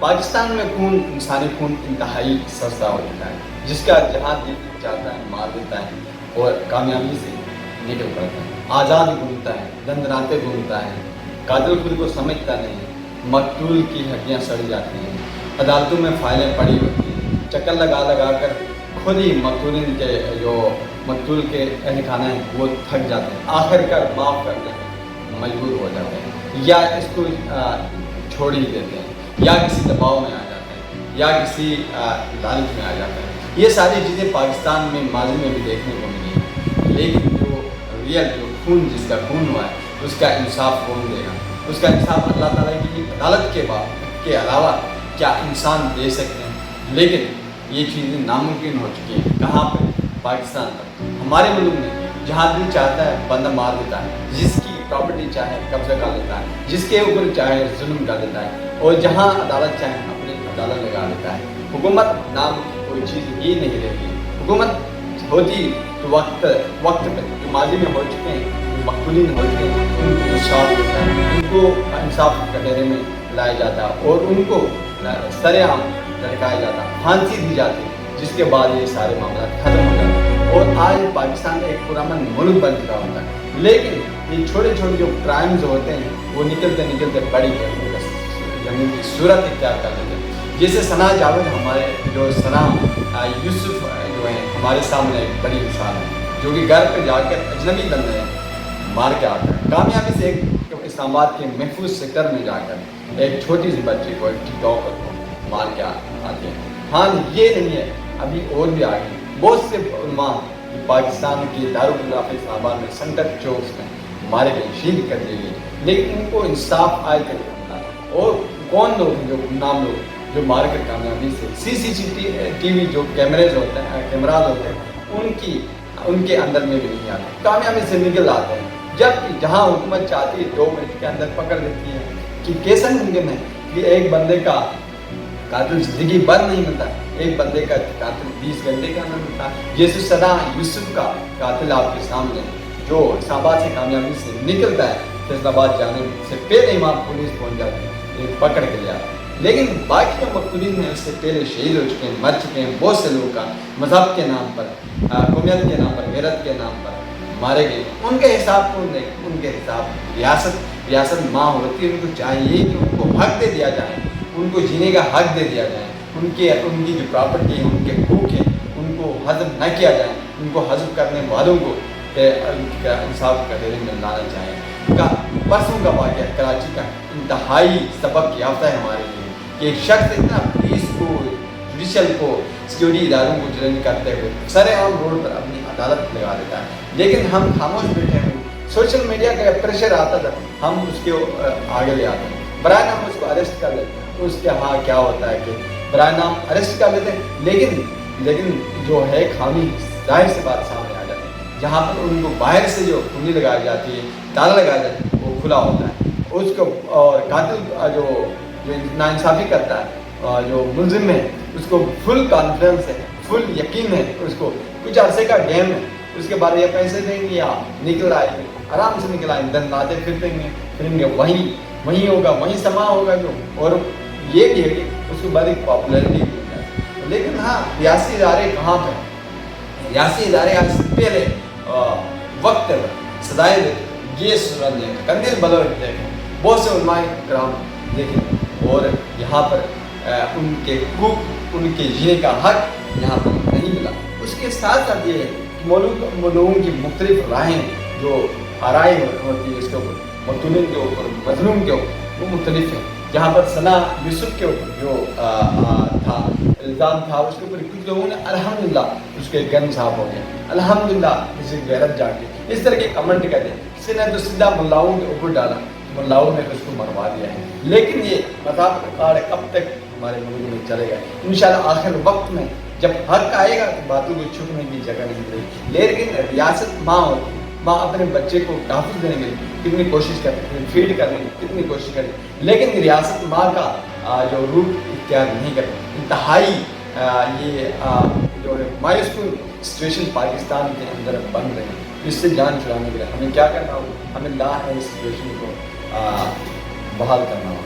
پاکستان میں خون، انسانی خون انتہائی سستا ہو چکا ہے، جس کا جہاں دل چاہتا ہے مار دیتا ہے اور کامیابی سے نکل پڑتا ہے، آزاد گھومتا ہے، دندناتے گھومتا ہے، قاتل خود کو سمجھتا نہیں، مقتول کی ہڈیاں سڑ جاتی ہیں، عدالتوں میں فائلیں پڑی ہوتی ہیں، چکر لگا لگا کر خود ہی مقتول کے اہل خانہ ہیں وہ تھک جاتے ہیں، آخر کر معاف کر دیتے مجبور ہو جاتے ہیں، یا اس کو چھوڑ ہی دیتے ہیں، یا کسی دباؤ میں آ جاتے ہیں، یا کسی لالچ میں آ جاتے ہیں۔ یہ ساری چیزیں پاکستان میں ماضی میں بھی دیکھنے کو ملی ہیں، لیکن جو خون جس کا خون ہوا ہے اس کا انصاف کون دے گا؟ اس کا انصاف اللہ تعالیٰ کی عدالت کے علاوہ کیا انسان دے سکتے ہیں؟ لیکن یہ چیزیں ناممکن ہو چکی ہیں۔ کہاں پہ؟ پاکستان پر، ہمارے ملک میں جہاں دل چاہتا ہے بندہ مار دیتا ہے، جس کی پراپرٹی چاہے قبضہ کر لیتا ہے، جس کے اوپر چاہے ظلم کر دیتا ہے، اور جہاں عدالت چاہے اپنی عدالت لگا دیتا ہے۔ حکومت نام کی کوئی چیز ہی نہیں رہتی۔ حکومت ہوتی تو وقت پہ جو ماضی میں ہو چکے ہیں، جو مقتولین ہو چکے ہیں، ان کو انصاف دیتا ہے، ان کو انصاف کے کٹہرے میں لایا جاتا ہے اور ان کو سر عام لٹکایا جاتا ہے، پھانسی دی جاتی ہے، جس کے بعد یہ سارے معاملات ختم ہو جاتے ہیں اور آج پاکستان ایک پرامن ملک بن چکا ہوتا ہے۔ لیکن یہ چھوٹے چھوٹے جو کرائمز ہوتے ہیں وہ نکلتے بڑی زمین کی صورت اختیار کر لیتے ہیں۔ جیسے ثنا جاوید، ہمارے جو ثنا یوسف جو ہیں ہمارے سامنے ایک بڑی مثال ہے، جو کہ گھر پہ جا کر اجنبی بندے مار کے آتا ہے، کامیابی سے ایک اسلام آباد کے محفوظ سیکٹر میں جا کر ایک چھوٹی سی بچی کو، ایک ٹک ٹاکر کو مار کے آتے ہیں۔ ہاں یہ نہیں ہے، ابھی اور بھی آگے بہت سے علماء پاکستان کے دارالخلافہ اسلام آباد میں سینٹر چوکس میں مارے گئے، شہید کر دیے گئے، لیکن ان کو انصاف آج تک نہیں ملا۔ اور کون لوگ ہیں جو گمنام لوگ جو مار کر کامیابی سے سی وی جو کیمراز ہوتے ہیں ان کے اندر میں بھی نہیں آتے، کامیابی سے نکل آتے ہیں، جبکہ جہاں حکومت چاہتی ہے 2 منٹ کے اندر پکڑ لیتی ہے۔ کہ کیسا ممکن ہے کہ ایک بندے کا قاتل زندگی بھر نہیں ملتا، ایک بندے کا قاتل 20 گھنٹے کے اندر ملتا ہے؟ جیسے ثنا یوسف کا قاتل آپ کے سامنے جو اسلام آباد سے کامیابی سے نکلتا ہے، فیصل آباد جانے سے پہلے وہاں پولیس پہنچ جاتی ہے، پکڑ کے لے آتی ہے۔ لیکن باقی جو مقتولین ہیں اس سے پہلے شہید ہو چکے ہیں، مر چکے ہیں، بہت سے لوگ کا مذہب کے نام پر، قومیت کے نام پر، غیرت کے نام پر مارے گئے، ان کے حساب کو ان کے حساب ریاست ماں ہوتی ہے، ان کو چاہیے کہ ان کو حق دے دیا جائے، ان کو جینے کا حق دے دیا جائے، ان کی جو پراپرٹی ہے، ان کے حقوق ہیں، ان کو حذف نہ کیا جائے، ان کو حذف کرنے والوں کو انصاف کا کٹہرے میں لانا چاہیے۔ پرسوں کا واقعہ کراچی کا انتہائی سبق یافتہ ہے ہمارے لیے کہ ایک شخص اتنا پولیس کو، جوڈیشل کو، سیکیورٹی اداروں کو چیلنج کرتے ہوئے سر عام روڈ پر اپنی عدالت لگا دیتا ہے، لیکن ہم خاموش بیٹھے ہیں۔ سوشل میڈیا کا پریشر آتا تھا، ہم اس کے آگے لے آتے ہیں، برائے نام اس کو اریسٹ کر لیتے ہیں۔ اس کے ہاں کیا ہوتا ہے کہ برائے نام اریسٹ کر لیتے ہیں، لیکن جو ہے خامی ظاہر سے بات سامنے آ جاتی ہے، جہاں پر ان کو باہر سے جو کنڈی لگائی جاتی ہے، تالا لگایا جاتا ہے، وہ کھلا ہوتا ہے۔ اس کو قاتل جو ناانصافی کرتا ہے، جو ملزم ہے، اس کو فل کانفیڈنس ہے، فل یقین ہے، اس کو کچھ عرصے کا گیم ہے، اس کے بعد یہ پیسے دیں گے یا نکل آئیں گے، آرام سے نکل آئیں گے، دن لاتے پھریں گے، وہیں ہوگا، وہیں سما ہوگا جو، اور یہ بھی ہے کہ اس کو بڑی پاپولیرٹی مل جائے۔ لیکن ہاں ریاستی ادارے کہاں پہ؟ ریاستی ادارے آج سے پہلے وقت سزائیں دیتے، یہ صورت دیکھیں، قندیل بلوچ دیکھیں، بہت سے علماء کرام دیکھیں، اور یہاں پر ان کے حقوق، ان کے جینے کا حق یہاں پر نہیں ملا۔ اس کے ساتھ ساتھ یہ ہے کہ لوگوں کی مختلف راہیں جو آرائیں ہوتی ہے اس کے اوپر، مقتولین کے اوپر، مظلوم کے اوپر، وہ مختلف ہیں۔ جہاں پر ثنا یوسف کے اوپر جو تھا الزام تھا، اس کے اوپر کچھ لوگوں نے الحمدللہ اس کے گن صاف ہو گئے، الحمدللہ کسی غیرت جا کے اس طرح کے کمنٹ کرتے ہیں۔ کسی نے تو سیدھا ملاؤں کے اوپر ڈالا، ملاؤں نے اس کو مروا دیا ہے۔ لیکن یہ مذاق کا کاڑ کب تک ہمارے ملک میں چلے گا؟ انشاءاللہ آخر وقت میں جب حق آئے گا تو باتوں کو چھپنے کی جگہ نہیں ملے گی۔ لیکن ریاست ماں ہوتی ہے، ماں اپنے بچے کو تحفظ دینے کے لیے کتنی کوشش کرتی ہے، فیڈ کرنے کی کتنی کوشش کرتی ہے، لیکن ریاست ماں کا جو روٹ اختیار نہیں کرتی۔ انتہائی یہ جو مایوس کن سچویشن پاکستان کے اندر بن رہی ہے، اس سے جان چھڑانے کے لیے ہمیں کیا کرنا ہوگا؟ ہمیں لا ہے اس سچویشن کو بحال کرنا ہوگا۔